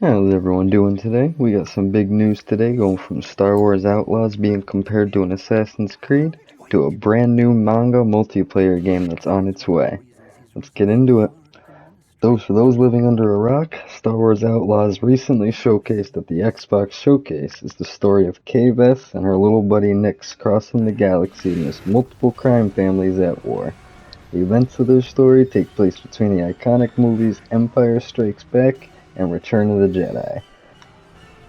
How's everyone doing today? We got some big news today, going from Star Wars Outlaws being compared to an Assassin's Creed to a brand new manga multiplayer game that's on its way. Let's get into it. For those living under a rock, Star Wars Outlaws recently showcased at the Xbox Showcase is the story of Kay Vess and her little buddy Nyx crossing the galaxy amidst multiple crime families at war. The events of their story take place between the iconic movies Empire Strikes Back and Return of the Jedi.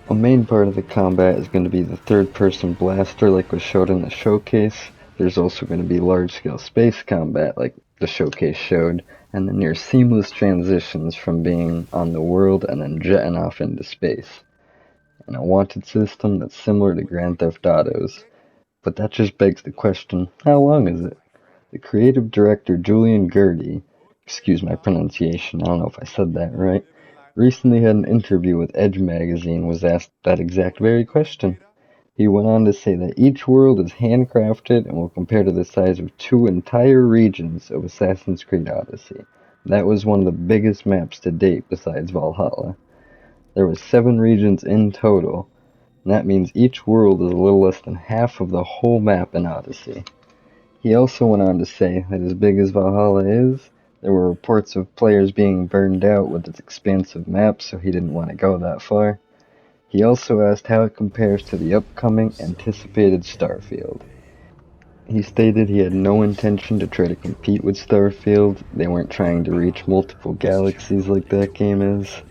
A main part of the combat is going to be the third-person blaster like was showed in the showcase. There's also going to be large-scale space combat like the showcase showed, and the near seamless transitions from being on the world and then jetting off into space. And a wanted system that's similar to Grand Theft Auto's. But that just begs the question, how long is it? The creative director Julian Gertie, excuse my pronunciation, I don't know if I said that right, recently had an interview with Edge magazine was asked that exact very question. He went on to say that each world is handcrafted and will compare to the size of two entire regions of Assassin's Creed Odyssey. That was one of the biggest maps to date besides Valhalla. There were 7 regions in total, and that means each world is a little less than half of the whole map in Odyssey. He also went on to say that as big as Valhalla is, there were reports of players being burned out with its expansive map, so he didn't want to go that far. He also asked how it compares to the upcoming anticipated Starfield. He stated he had no intention to try to compete with Starfield, they weren't trying to reach multiple galaxies like that game is.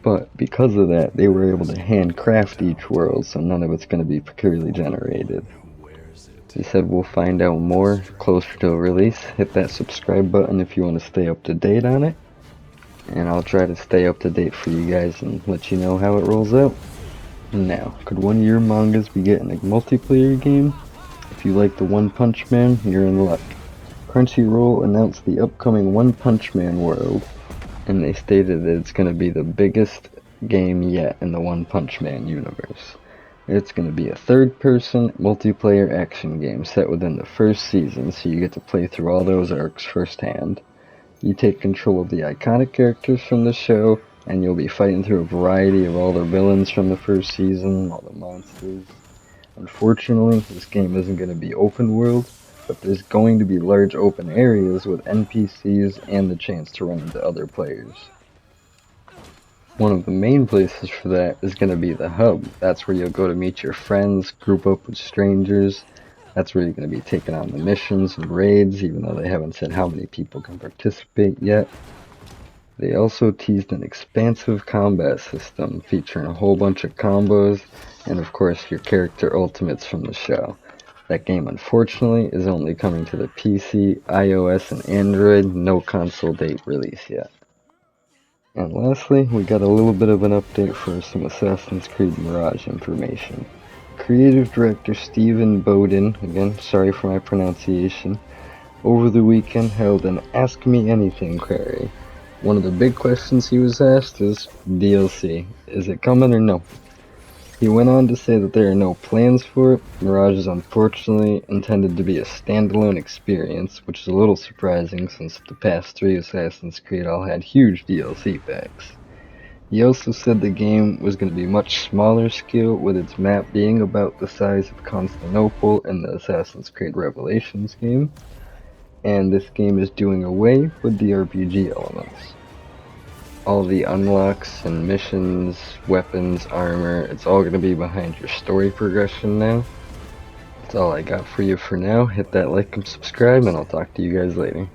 But because of that, they were able to handcraft each world, so none of it's going to be procurely generated. He said we'll find out more closer to release. Hit that subscribe button if you want to stay up to date on it. And I'll try to stay up to date for you guys and let you know how it rolls out. Now, could one of your mangas be getting a multiplayer game? If you like the One Punch Man, you're in luck. Crunchyroll announced the upcoming One Punch Man world, and they stated that it's going to be the biggest game yet in the One Punch Man universe. It's going to be a third-person multiplayer action game set within the first season, so you get to play through all those arcs firsthand. You take control of the iconic characters from the show, and you'll be fighting through a variety of all the villains from the first season, all the monsters. Unfortunately, this game isn't going to be open world, but there's going to be large open areas with NPCs and the chance to run into other players. One of the main places for that is going to be the hub. That's where you'll go to meet your friends, group up with strangers. That's where you're going to be taking on the missions and raids, even though they haven't said how many people can participate yet. They also teased an expansive combat system featuring a whole bunch of combos, and of course your character ultimates from the show. That game unfortunately is only coming to the PC, iOS, and Android, no console date release yet. And lastly, we got a little bit of an update for some Assassin's Creed Mirage information. Creative director Stephen Bowden, again, sorry for my pronunciation, over the weekend held an Ask Me Anything query. One of the big questions he was asked is DLC. Is it coming or no? He went on to say that there are no plans for it. Mirage is unfortunately intended to be a standalone experience, which is a little surprising since the past 3 Assassin's Creed all had huge DLC packs. He also said the game was going to be much smaller scale, with its map being about the size of Constantinople in the Assassin's Creed Revelations game, and this game is doing away with the RPG elements. All the unlocks and missions, weapons, armor, it's all going to be behind your story progression now. That's all I got for you for now. Hit that like and subscribe, and I'll talk to you guys later.